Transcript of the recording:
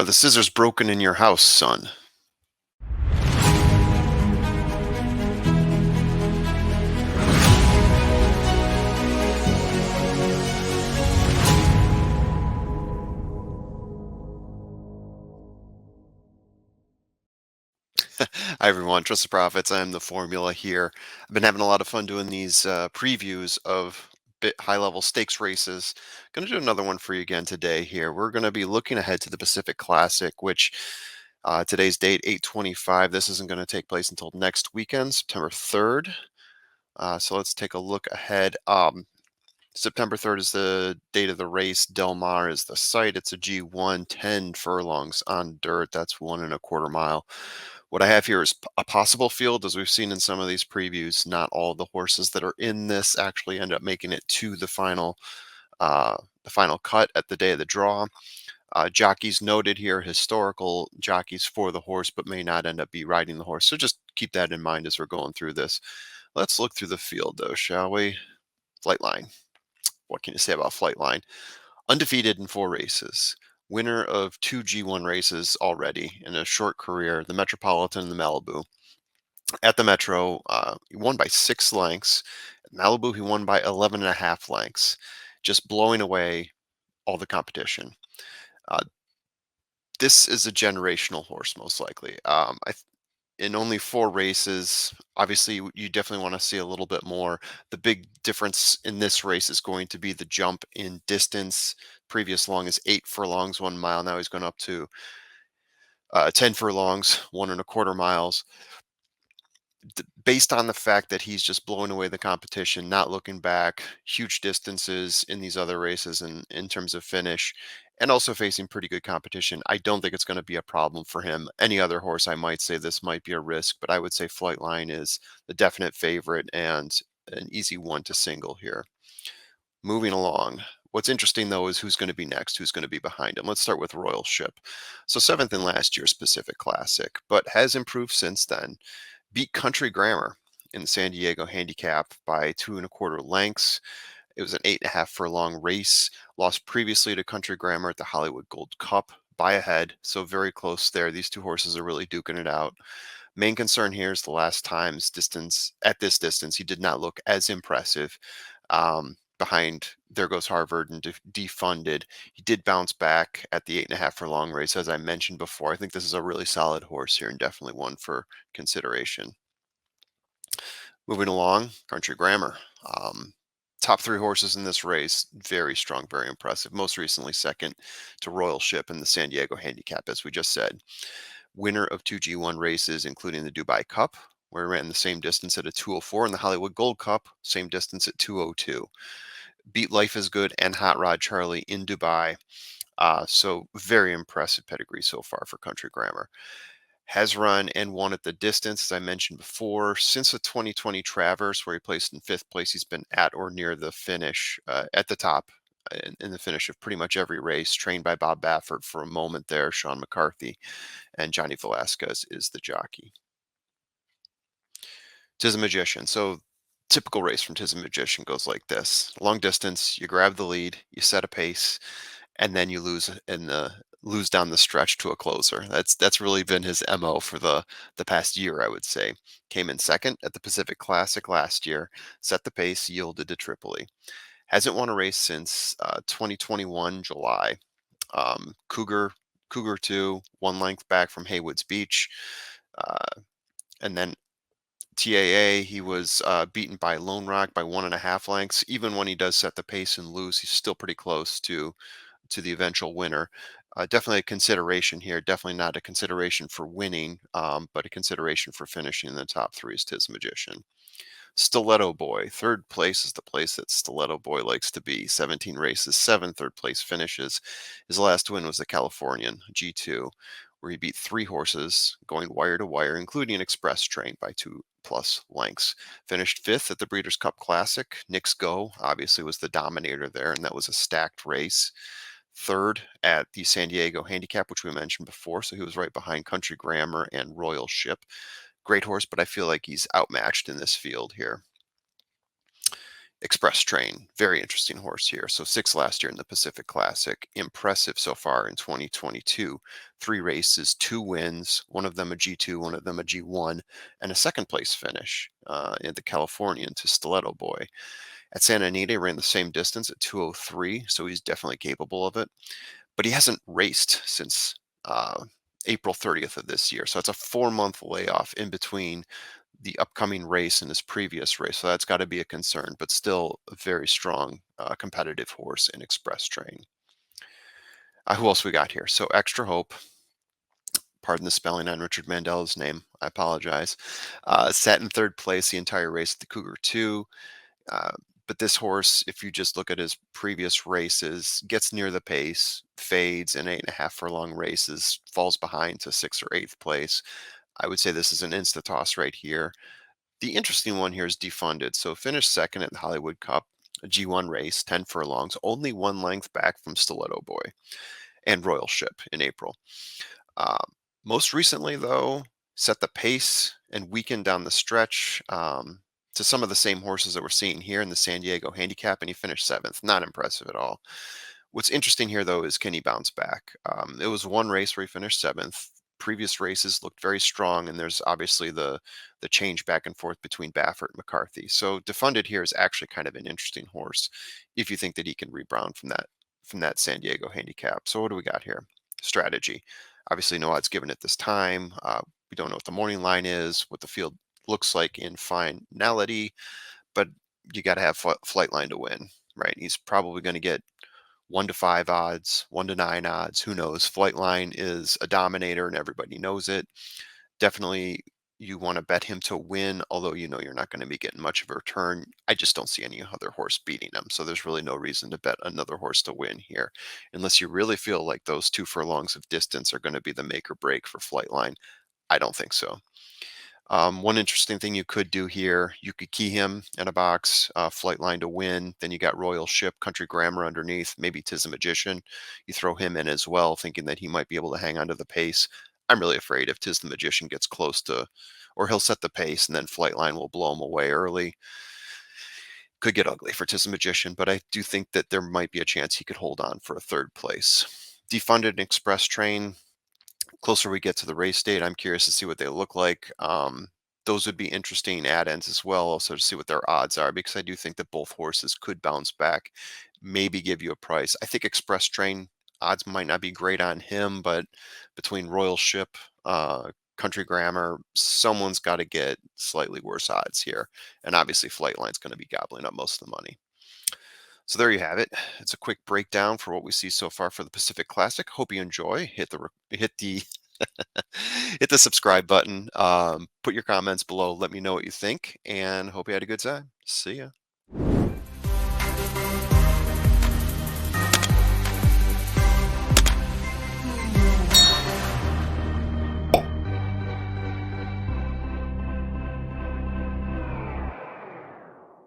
Are the scissors broken in your house, son? Hi, everyone. Trust the Profits. I'm the formula here. I've been having a lot of fun doing these previews of bit high level stakes races. Going to do another one for you again today here. We're going to be looking ahead to the Pacific Classic, which today's date, 8/25. This isn't going to take place until next weekend, September 3rd. So let's take a look ahead. September 3rd is the date of the race. Del Mar is the site. It's a G1, 10 furlongs on dirt. That's 1.25 mile. What I have here is a possible field, as we've seen in some of these previews. Not all of the horses that are in this actually end up making it to the final cut at the day of the draw. Jockeys noted here, historical jockeys for the horse, but may not end up be riding the horse. So just keep that in mind as we're going through this. Let's look through the field, though, shall we? Flightline. What can you say about Flightline? Undefeated in 4 races. Winner of 2 G1 races already in a short career, the Metropolitan and the Malibu. At the Metro, he won by 6 lengths. At Malibu, he won by 11.5 lengths, just blowing away all the competition. Uh, this is a generational horse, most likely. In only 4 races, obviously you definitely want to see a little bit more. The big difference in this race is going to be the jump in distance. Previous long is 8 furlongs, 1 mile. Now he's going up to 10 furlongs, 1.25 miles. Based on the fact that he's just blowing away the competition, not looking back, huge distances in these other races and in terms of finish, and also facing pretty good competition, I don't think it's going to be a problem for him. Any other horse, I might say this might be a risk, but I would say Flightline is the definite favorite and an easy one to single here. Moving along. What's interesting though is who's going to be next, who's going to be behind him. Let's start with Royal Ship. So seventh in last year's Pacific Classic, but has improved since then. Beat Country Grammar in the San Diego Handicap by 2.25 lengths. It was an 8.5 furlong race. Lost previously to Country Grammar at the Hollywood Gold Cup by a head, so very close there. These two horses are really duking it out. Main concern here is the last time's distance. At this distance, he did not look as impressive. Behind There Goes Harvard and Defunded, he did bounce back at the 8.5 furlong race, as I mentioned before. I think this is a really solid horse here and definitely one for consideration. Moving along, Country Grammar. Top 3 horses in this race, very strong, very impressive. Most recently, second to Royal Ship in the San Diego Handicap, as we just said. Winner of 2 G1 races, including the Dubai Cup, where he ran the same distance at a 2:04, and the Hollywood Gold Cup, same distance at 2:02. Beat Life is Good and Hot Rod Charlie in Dubai. So very impressive pedigree so far for Country Grammar. Has run and won at the distance, as I mentioned before, since the 2020 Travers, where he placed in 5th place. He's been at or near the finish, at the top in the finish of pretty much every race. Trained by Bob Baffert for a moment there, Sean McCarthy, and Johnny Velasquez is the jockey. Tis a Magician. So typical race from Tis a Magician goes like this: long distance, you grab the lead, you set a pace, and then you lose down the stretch to a closer. That's really been his MO for the past year, I would say. Came in second at the Pacific Classic last year, set the pace, yielded to Tripoli. Hasn't won a race since 2021 July. Cougar 2, 1 length back from Haywood's Beach. And then TAA, he was beaten by Lone Rock by 1.5 lengths. Even when he does set the pace and lose, he's still pretty close to the eventual winner. Definitely a consideration here. Definitely not a consideration for winning, but a consideration for finishing in the top 3 is Tis Magician. Stiletto Boy. 3rd place is the place that Stiletto Boy likes to be. 17 races, 7 third-place finishes. His last win was the Californian G2, where he beat 3 horses going wire to wire, including an express train by 2+ lengths. Finished 5th at the Breeders' Cup Classic. Knicks Go obviously was the dominator there, and that was a stacked race. 3rd at the San Diego Handicap, which we mentioned before, so he was right behind Country Grammar and Royal Ship. Great horse, but I feel like he's outmatched in this field here. Express Train, very interesting horse here. So six last year in the Pacific Classic. Impressive so far in 2022. Three races, two wins, one of them a G2, one of them a G1, and a second place finish in the Californian to Stiletto Boy. At Santa Anita, he ran the same distance at 2:03, so he's definitely capable of it. But he hasn't raced since uh, April 30th of this year. So it's a 4 month layoff in between the upcoming race and his previous race. So that's got to be a concern, but still a very strong competitive horse in Express Train. Who else we got here? So Extra Hope, pardon the spelling on Richard Mandela's name. I apologize. Sat in third place the entire race at the Cougar 2. Uh, but this horse, if you just look at his previous races, gets near the pace, fades in 8.5 furlong races, falls behind to sixth or eighth place. I would say this is an insta toss right here. The interesting one here is Defunded. So finished second at the Hollywood Cup, a G1 race, 10 furlongs, only one length back from Stiletto Boy and Royal Ship in April. Most recently, though, set the pace and weakened down the stretch to some of the same horses that we're seeing here in the San Diego Handicap, and he finished seventh. Not impressive at all. What's interesting here, though, is can he bounce back? It was one race where he finished seventh. Previous races looked very strong, and there's obviously the change back and forth between Baffert and McCarthy. So Defunded here is actually kind of an interesting horse if you think that he can rebound from that San Diego Handicap. So what do we got here? Strategy. Obviously, no odds given at this time. We don't know what the morning line is, what the field looks like in finality, but you got to have flight line to win, right? He's probably going to get 1 to 5 odds, 1 to 9 odds. Who knows? Flight line is a dominator and everybody knows it. Definitely you want to bet him to win, although you know you're not going to be getting much of a return. I just don't see any other horse beating him. So there's really no reason to bet another horse to win here, unless you really feel like those 2 furlongs of distance are going to be the make or break for Flightline. I don't think so. One interesting thing you could do here, you could key him in a box, flight line to win. Then you got Royal Ship, Country Grammar underneath, maybe Tis the Magician. You throw him in as well, thinking that he might be able to hang on to the pace. I'm really afraid if Tis the Magician gets close to, or he'll set the pace and then flight line will blow him away early. Could get ugly for Tis the Magician, but I do think that there might be a chance he could hold on for a third place. Defunded Express Train, closer we get to the race date, I'm curious to see what they look like. Those would be interesting add-ins as well, also to see what their odds are, because I do think that both horses could bounce back, maybe give you a price. I think Express Train odds might not be great on him, but between Royal Ship, Country Grammar, someone's got to get slightly worse odds here, and obviously Flightline's going to be gobbling up most of the money. So there you have it. It's a quick breakdown for what we see so far for the Pacific Classic. Hope you enjoy. Hit the hit the subscribe button. Put your comments below. Let me know what you think, and hope you had a good time. See ya.